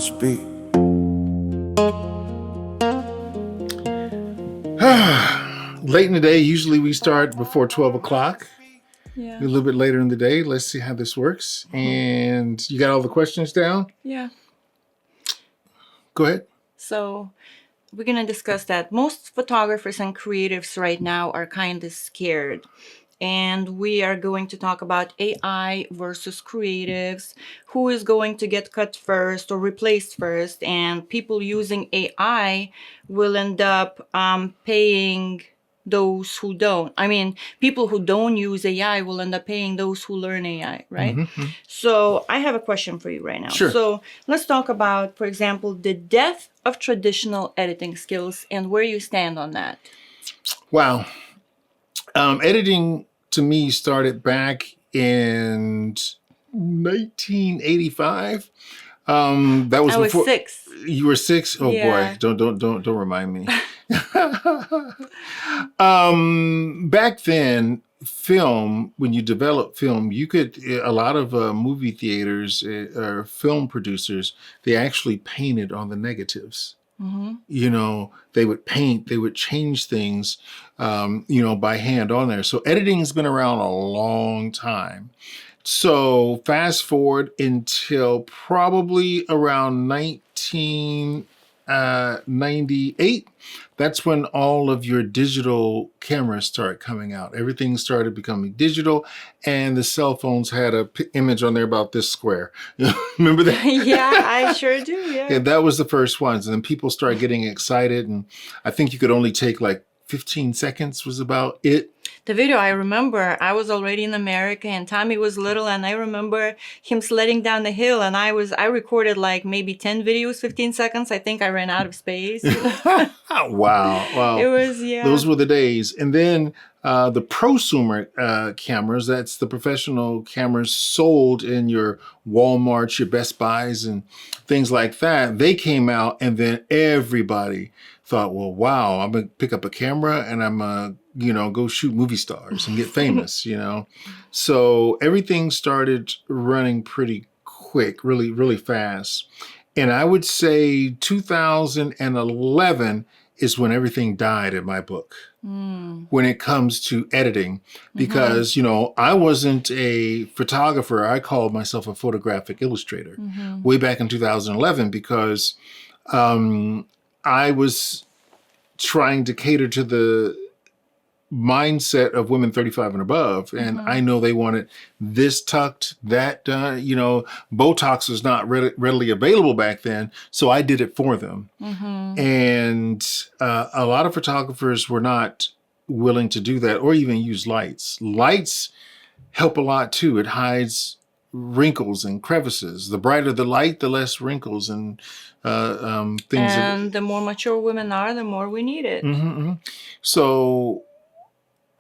speak. Late in the day, usually we start before 12 o'clock. Yeah. A little bit later in the day. Let's see how this works. And you got all the questions down? Yeah. Go ahead. So we're going to discuss that. Most photographers and creatives right now are kind of scared. And we are going to talk about AI versus creatives, who is going to get cut first or replaced first. And people using AI will end up paying those who don't. I mean, people who don't use AI will end up paying those who learn AI, right? Mm-hmm. So I have a question for you right now. Sure. So let's talk about, for example, the death of traditional editing skills and where you stand on that. Wow. Editing to me started back in 1985. That was I was before 6. you were 6. Oh Yeah. boy, don't remind me. Back then, film, when you develop film, you could, a lot of movie theaters or film producers, they actually painted on the negatives. Mm-hmm. You know, they would paint, they would change things, by hand on there. So editing has been around a long time. So fast forward until probably around 1998. That's when all of your digital cameras started coming out. Everything started becoming digital, and the cell phones had a image on there about this square. Remember that? Yeah, I sure do. Yeah. Yeah, that was the first ones. And then people started getting excited. And I think you could only take like 15 seconds was about it. The video, I remember I was already in America and Tommy was little, and I remember him sledding down the hill, and I recorded like maybe 10 videos, 15 seconds. I think I ran out of space. Wow. It was, yeah. Those were the days. And then the prosumer cameras, that's the professional cameras sold in your Walmarts, your Best Buys, and things like that. They came out, and then everybody thought, well, wow, I'm going to pick up a camera and I'm go shoot movie stars and get famous, So everything started running pretty quick, really, really fast. And I would say 2011 is when everything died in my book. When it comes to editing, because, I wasn't a photographer. I called myself a photographic illustrator way back in 2011 because I was trying to cater to the mindset of women 35 and above. And I know they wanted this tucked, that done. Botox was not readily available back then. So I did it for them. And a lot of photographers were not willing to do that or even use lights. Lights help a lot too. It hides wrinkles and crevices. The brighter the light, the less wrinkles and things. And the more mature women are, the more we need it. So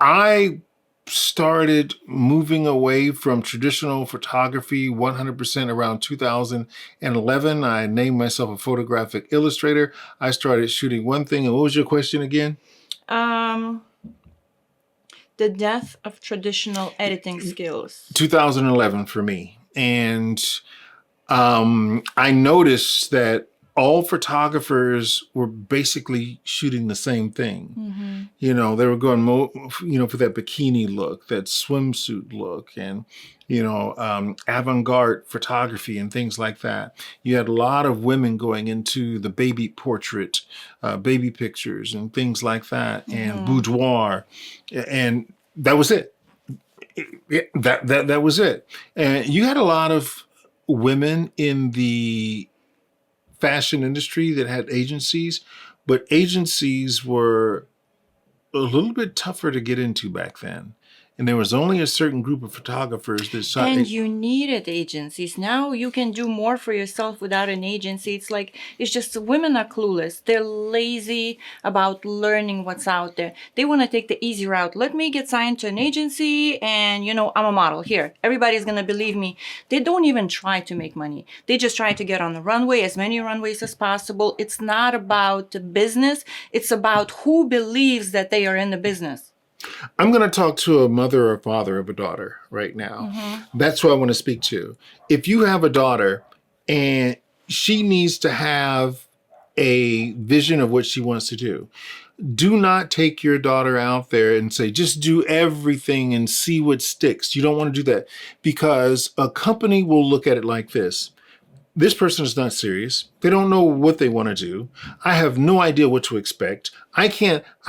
I started moving away from traditional photography 100% around 2011. I named myself a photographic illustrator. I started shooting one thing. And what was your question again? The death of traditional editing skills. 2011 for me. And I noticed that all photographers were basically shooting the same thing. They were going, for that bikini look, that swimsuit look, and, avant-garde photography and things like that. You had a lot of women going into the baby portrait, baby pictures and things like that, and boudoir. And that was it. That was it. And you had a lot of women in the fashion industry that had agencies, but agencies were a little bit tougher to get into back then. And there was only a certain group of photographers that shot. And you needed agencies. Now you can do more for yourself without an agency. It's just women are clueless. They're lazy about learning what's out there. They want to take the easy route. Let me get signed to an agency and, I'm a model. Here, everybody's going to believe me. They don't even try to make money. They just try to get on the runway, as many runways as possible. It's not about the business. It's about who believes that they are in the business. I'm going to talk to a mother or father of a daughter right now. That's who I want to speak to. If you have a daughter and she needs to have a vision of what she wants to do. Do not take your daughter out there and say, just do everything and see what sticks. You don't want to do that, because a company will look at it like this. This person is not serious. They don't know what they want to do. I have no idea what to expect. I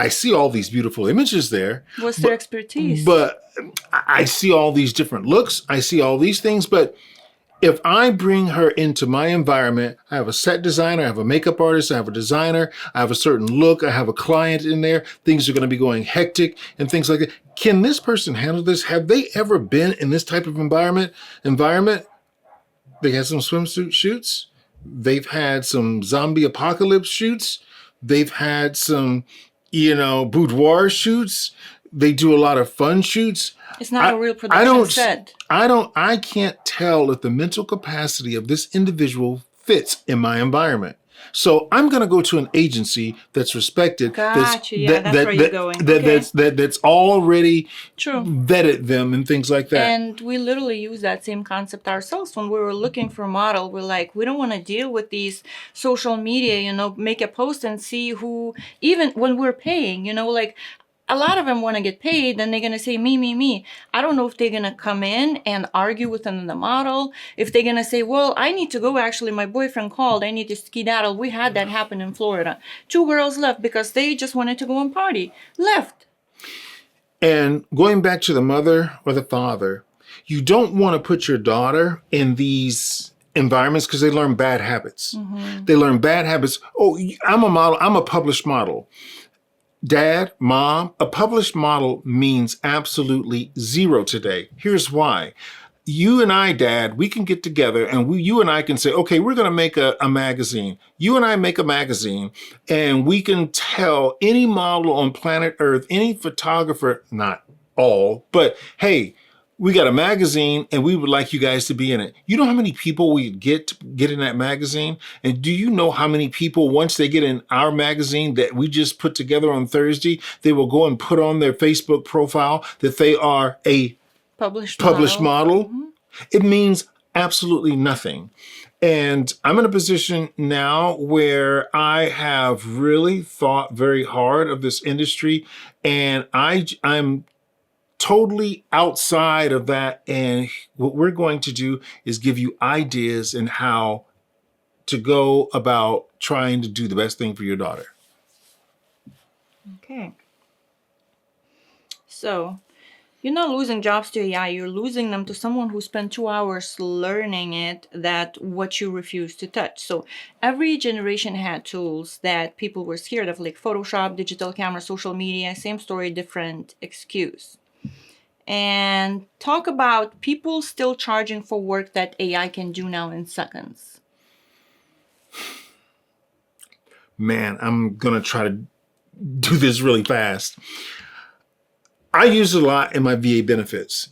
see all these beautiful images there. What's their expertise? But I see all these different looks. I see all these things. But if I bring her into my environment, I have a set designer, I have a makeup artist, I have a designer, I have a certain look, I have a client in there, things are going to be going hectic and things like that. Can this person handle this? Have they ever been in this type of environment? They had some swimsuit shoots. They've had some zombie apocalypse shoots. They've had some, boudoir shoots. They do a lot of fun shoots. It's not a real production set. I can't tell if the mental capacity of this individual fits in my environment. So I'm going to go to an agency that's respected. Gotcha. That's where you're going. That's already True. Vetted them and things like that. And we literally use that same concept ourselves when we were looking for a model. We're like, we don't want to deal with these social media, make a post and see who, even when we're paying, like, a lot of them want to get paid, then they're going to say, me. I don't know if they're going to come in and argue with another model. If they're going to say, well, I need to go. Actually, my boyfriend called. I need to skedaddle. We had that happen in Florida. 2 girls left because they just wanted to go and party. Left. And going back to the mother or the father, you don't want to put your daughter in these environments because they learn bad habits. Mm-hmm. They learn bad habits. Oh, I'm a model. I'm a published model. Dad, mom, a published model means absolutely zero today. Here's why. You and I, Dad, we can get together and you and I can say, okay, we're going to make a magazine. You and I make a magazine and we can tell any model on planet Earth, any photographer, not all, but hey, we got a magazine and we would like you guys to be in it. You know how many people we get in that magazine? And do you know how many people, once they get in our magazine that we just put together on Thursday, they will go and put on their Facebook profile that they are a published model? Mm-hmm. It means absolutely nothing. And I'm in a position now where I have really thought very hard of this industry, and I'm totally outside of that. And what we're going to do is give you ideas in how to go about trying to do the best thing for your daughter. Okay. So you're not losing jobs to AI. You're losing them to someone who spent 2 hours learning it, that what you refuse to touch. So every generation had tools that people were scared of, like Photoshop, digital camera, social media. Same story, different excuse. And talk about people still charging for work that AI can do now in seconds. Man, I'm going to try to do this really fast. I use it a lot in my VA benefits.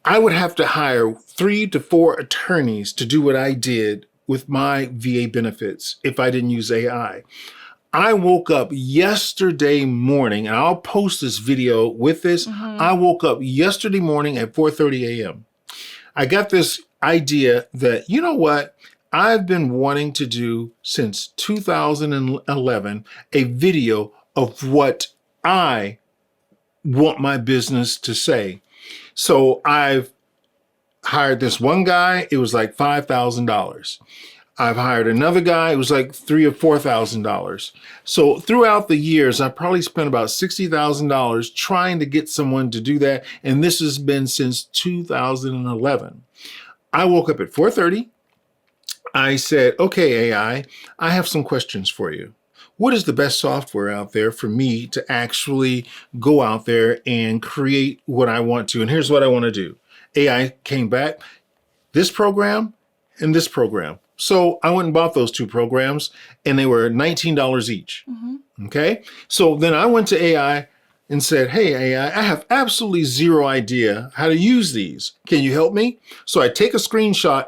I would have to hire 3 to 4 attorneys to do what I did with my VA benefits if I didn't use AI. I woke up yesterday morning, and I'll post this video with this. Mm-hmm. I woke up yesterday morning at 4:30 a.m. I got this idea that, you know what? I've been wanting to do since 2011 a video of what I want my business to say. So I've hired this one guy. It was like $5,000. I've hired another guy. It was like $3,000 or $4,000. So throughout the years, I probably spent about $60,000 trying to get someone to do that. And this has been since 2011. I woke up at 4:30. I said, okay, AI, I have some questions for you. What is the best software out there for me to actually go out there and create what I want to? And here's what I want to do. AI came back, this program and this program. So I went and bought those 2 programs and they were $19 each. Mm-hmm. Okay. So then I went to AI and said, hey, AI, I have absolutely zero idea how to use these. Can you help me? So I take a screenshot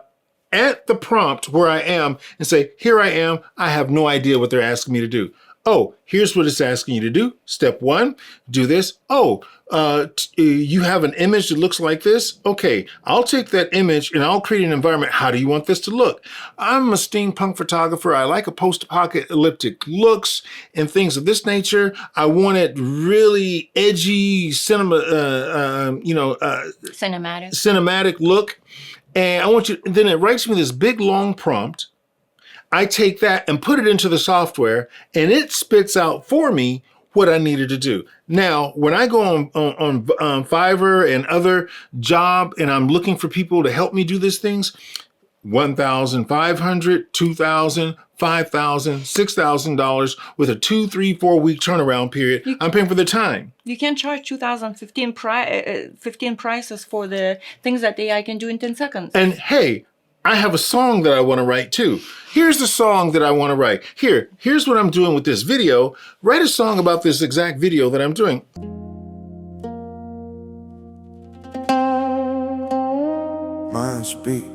at the prompt where I am and say, here I am. I have no idea what they're asking me to do. Oh, here's what it's asking you to do. Step 1, do this. Oh, you have an image that looks like this. Okay, I'll take that image and I'll create an environment. How do you want this to look? I'm a steampunk photographer. I like a post-apocalyptic looks and things of this nature. I want it really edgy, cinematic look. And I want you, then it writes me this big long prompt. I take that and put it into the software and it spits out for me what I needed to do. Now, when I go on Fiverr and other job and I'm looking for people to help me do these things, $1,500, $2,000, $5,000, $6,000 with a 2, 3, 4 week turnaround period. I'm paying for the time. You can charge 2015 15 prices for the things that AI can do in 10 seconds. And hey, I have a song that I want to write too. Here's the song that I want to write. Here's what I'm doing with this video. Write a song about this exact video that I'm doing. Mind speak.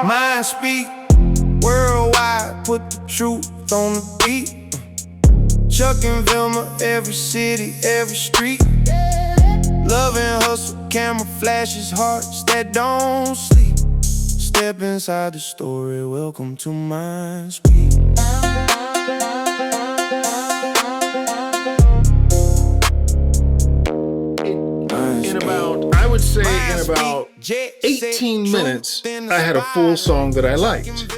Mind speak. Worldwide, put the truth on the beat. Chuck and Vilma, every city, every street. Love and hustle, camera flashes, hearts that don't sleep. Step inside the story, welcome to Mind Speak. I would say in about 18 minutes, I had a full song that I liked.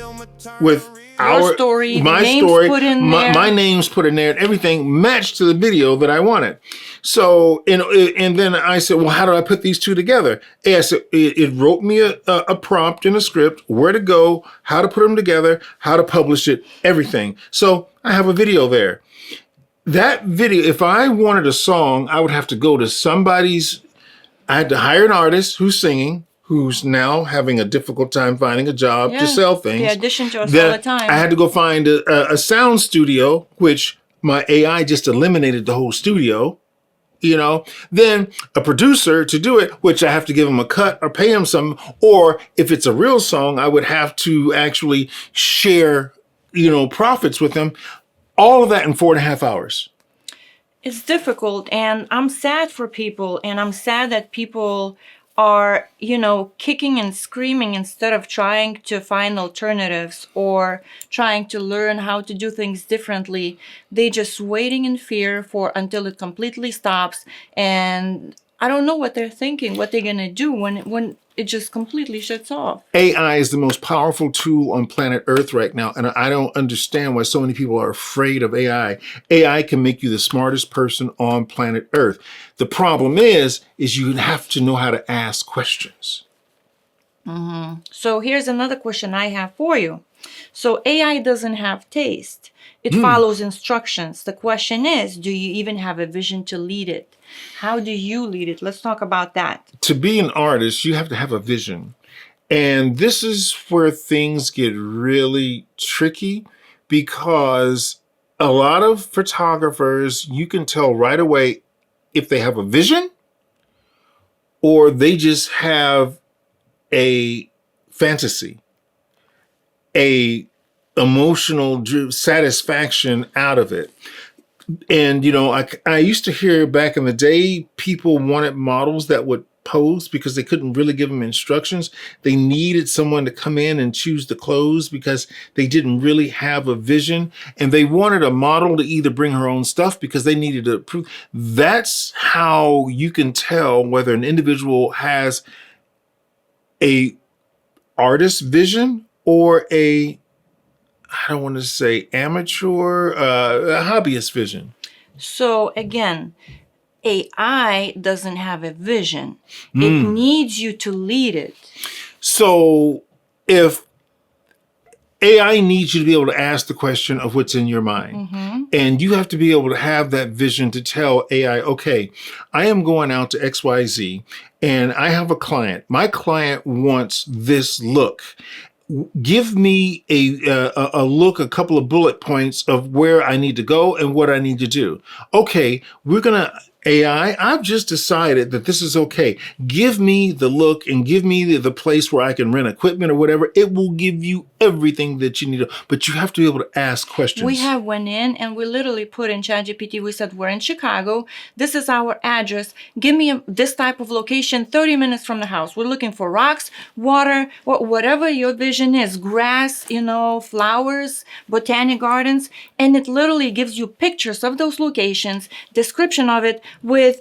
With Your story, my names story, put in there. my name's put in there, and everything matched to the video that I wanted. So, and then I said, well, how do I put these two together? And I said, it wrote me a prompt in a script, where to go, how to put them together, how to publish it, everything. So I have a video there. That video, if I wanted a song, I would have to go to I had to hire an artist who's singing, who's now having a difficult time finding a job to sell things. They audition to us Then all the time. I had to go find a sound studio, which my AI just eliminated the whole studio. Then a producer to do it, which I have to give him a cut or pay him some. Or if it's a real song, I would have to actually share, profits with him. All of that in 4.5 hours. It's difficult, and I'm sad for people, and I'm sad that people are, kicking and screaming instead of trying to find alternatives or trying to learn how to do things differently. They just waiting in fear until it completely stops, and I don't know what they're thinking, what they're gonna do when it just completely shuts off. AI is the most powerful tool on planet Earth right now, and I don't understand why so many people are afraid of AI. AI can make you the smartest person on planet Earth. The problem is you have to know how to ask questions. So here's another question I have for you. So AI doesn't have taste. It follows instructions. The question is, do you even have a vision to lead it? How do you lead it? Let's talk about that. To be an artist, you have to have a vision. And this is where things get really tricky, because a lot of photographers, you can tell right away if they have a vision or they just have a fantasy, a emotional satisfaction out of it. And, I used to hear back in the day, people wanted models that would pose because they couldn't really give them instructions. They needed someone to come in and choose the clothes because they didn't really have a vision. And they wanted a model to either bring her own stuff because they needed to prove. That's how you can tell whether an individual has a artist vision or I don't want to say amateur, a hobbyist vision. So again, AI doesn't have a vision. It needs you to lead it. So if AI needs you to be able to ask the question of what's in your mind, and you have to be able to have that vision to tell AI, okay, I am going out to XYZ and I have a client. My client wants this look. Give me a look, a couple of bullet points of where I need to go and what I need to do. Okay, we're going to AI, I've just decided that this is okay. Give me the look and give me the place where I can rent equipment or whatever. It will give you everything that you need. But you have to be able to ask questions. We have went in and we literally put in ChatGPT. We said, we're in Chicago. This is our address. Give me this type of location 30 minutes from the house. We're looking for rocks, water, or whatever your vision is, grass, flowers, botanic gardens. And it literally gives you pictures of those locations, description of it with,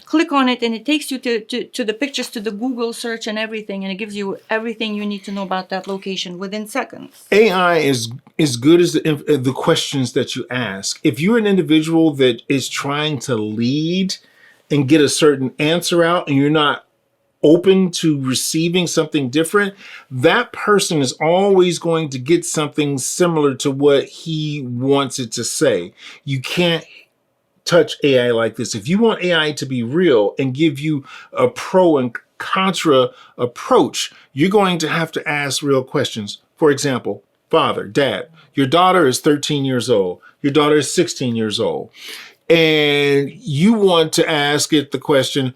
click on it and it takes you to the pictures, to the Google search and everything. And it gives you everything you need to know about that location within seconds. AI is good as the questions that you ask. If you're an individual that is trying to lead and get a certain answer out and you're not open to receiving something different, that person is always going to get something similar to what he wants it to say. You can't touch AI like this. If you want AI to be real and give you a pro and contra approach, you're going to have to ask real questions. For example, father, dad, your daughter is 13 years old. Your daughter is 16 years old. And you want to ask it the question,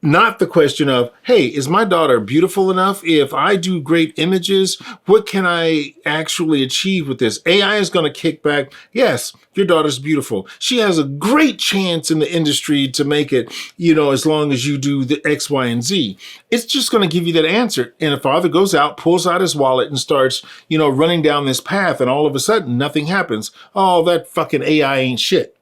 not the question of, hey, is my daughter beautiful enough? If I do great images, what can I actually achieve with this? AI is going to kick back. Yes, your daughter's beautiful. She has a great chance in the industry to make it, as long as you do the X, Y, and Z. It's just going to give you that answer. And a father goes out, pulls out his wallet and starts, running down this path. And all of a sudden, nothing happens. Oh, that fucking AI ain't shit.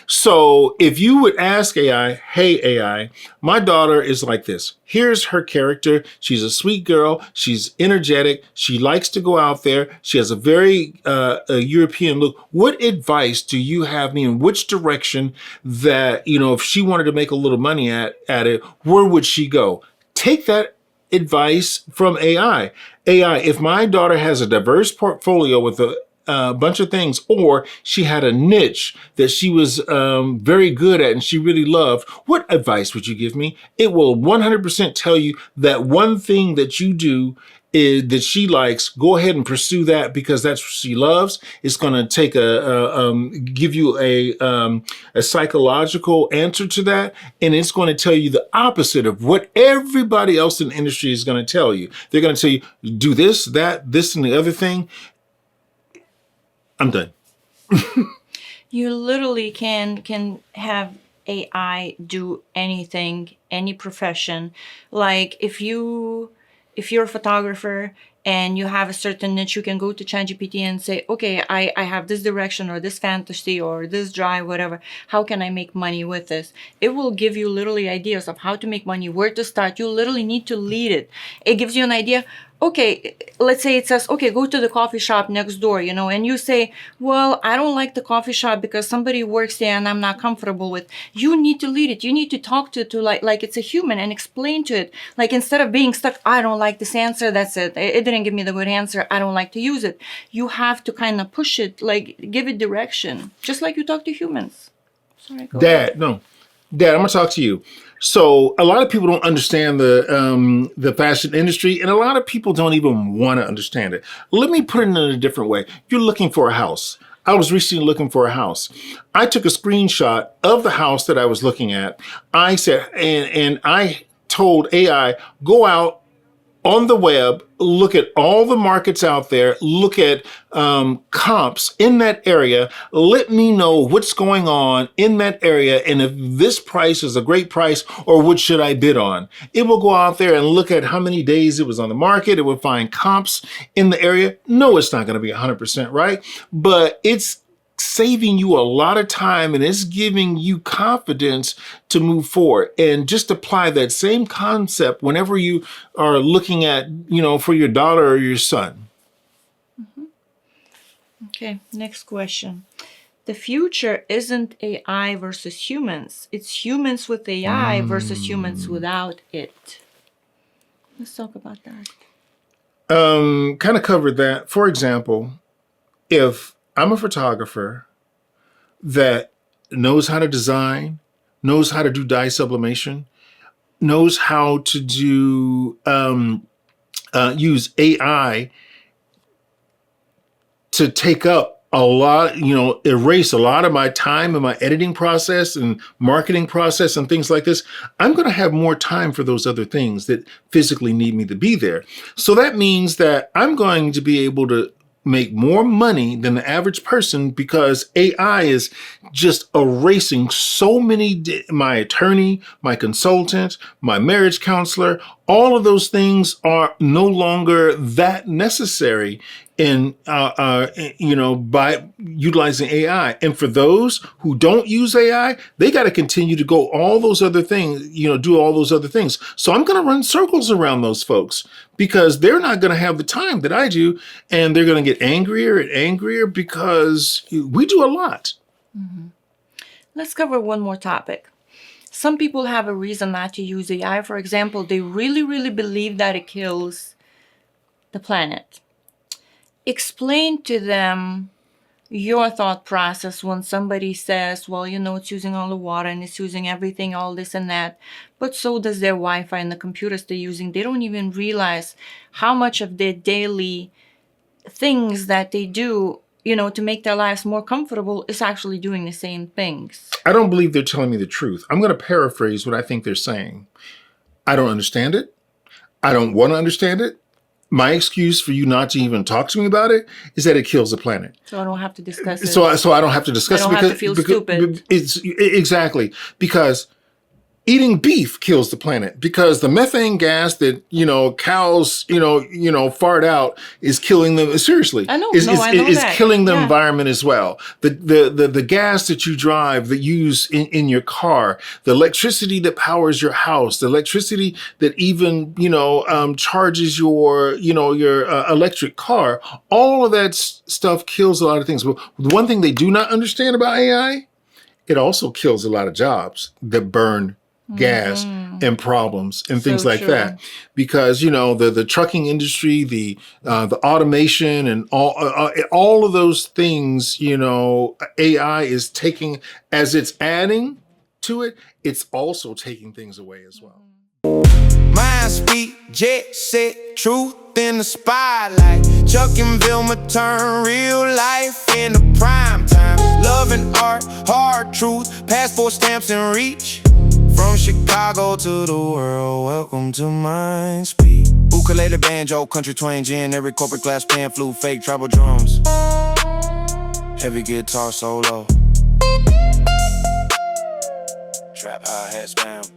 So if you would ask AI, hey, AI, my daughter is like this. Here's her character. She's a sweet girl. She's energetic. She likes to go out there. She has a very a European look. What advice do you have me in which direction that, if she wanted to make a little money at it, where would she go? Take that advice from AI. AI, if my daughter has a diverse portfolio with a bunch of things, or she had a niche that she was very good at and she really loved, what advice would you give me? It will 100% tell you that one thing that you do is that she likes. Go ahead and pursue that because that's what she loves. It's going to take give you a psychological answer to that, and it's going to tell you the opposite of what everybody else in the industry is going to tell you. They're going to tell you, do this, that, this, and the other thing. I'm done. You literally can have AI do anything, any profession. Like if you're a photographer and you have a certain niche, you can go to ChatGPT and say, okay, I have this direction or this fantasy or this drive, whatever. How can I make money with this? It will give you literally ideas of how to make money, where to start. You literally need to lead it. It gives you an idea. Okay, let's say it says, okay, go to the coffee shop next door, and you say, well, I don't like the coffee shop because somebody works there and I'm not comfortable with. You need to lead it. You need to talk to like it's a human and explain to it. Like instead of being stuck, I don't like this answer, that's it. It didn't give me the good answer. I don't like to use it. You have to kind of push it, like give it direction, just like you talk to humans. Sorry, go ahead. Dad, I'm gonna talk to you. So a lot of people don't understand the fashion industry, and a lot of people don't even want to understand it. Let me put it in a different way. You're looking for a house. I was recently looking for a house. I took a screenshot of the house that I was looking at. I said, and I told AI, go out on the web, look at all the markets out there, look at comps in that area. Let me know what's going on in that area and if this price is a great price or what should I bid on. It will go out there and look at how many days it was on the market. It will find comps in the area. No, it's not going to be 100% right, but it's saving you a lot of time and it's giving you confidence to move forward. And just apply that same concept whenever you are looking at, for your daughter or your son. Mm-hmm. Okay, next question. The future isn't AI versus humans. It's humans with AI versus humans without it. Let's talk about that. Kind of covered that. For example, if I'm a photographer that knows how to design, knows how to do dye sublimation, knows how to do use AI to take up erase a lot of my time in my editing process and marketing process and things like this, I'm going to have more time for those other things that physically need me to be there. So that means that I'm going to be able to make more money than the average person because AI is just erasing so many, my attorney, my consultant, my marriage counselor, all of those things are no longer that necessary by utilizing AI. And for those who don't use AI, they got to continue to go all those other things, do all those other things. So I'm going to run circles around those folks because they're not going to have the time that I do. And they're going to get angrier and angrier because we do a lot. Mm-hmm. Let's cover one more topic. Some people have a reason not to use AI. For example, they really, really believe that it kills the planet. Explain to them your thought process when somebody says, well, it's using all the water and it's using everything, all this and that, but so does their Wi-Fi and the computers they're using. They don't even realize how much of their daily things that they do, to make their lives more comfortable is actually doing the same things. I don't believe they're telling me the truth. I'm going to paraphrase what I think they're saying. I don't understand it. I don't want to understand it. My excuse for you not to even talk to me about it is that it kills the planet. So I don't have to discuss it. So I don't have to discuss it. I don't have to feel stupid. Exactly. Because eating beef kills the planet because the methane gas that, cows, fart out is killing them. Seriously. I know. Is that. killing the environment as well. The gas that you drive, that you use in your car, the electricity that powers your house, the electricity that even, charges your electric car, all of that stuff kills a lot of things. But the one thing they do not understand about AI, it also kills a lot of jobs that burn gas and problems and things like that, because the trucking industry, the automation and all of those things, AI is taking, as it's adding to it, it's also taking things away as well. Mind speak, jet set, truth in the spotlight. Chuck and Vilma turn real life into prime time. Love and art, hard truth, passport stamps and reach. From Chicago to the world, welcome to Mind Speak. Ukulele, banjo, country twang, gin, every corporate glass pan, flute, fake tribal drums. Heavy guitar solo. Trap hi-hat spam.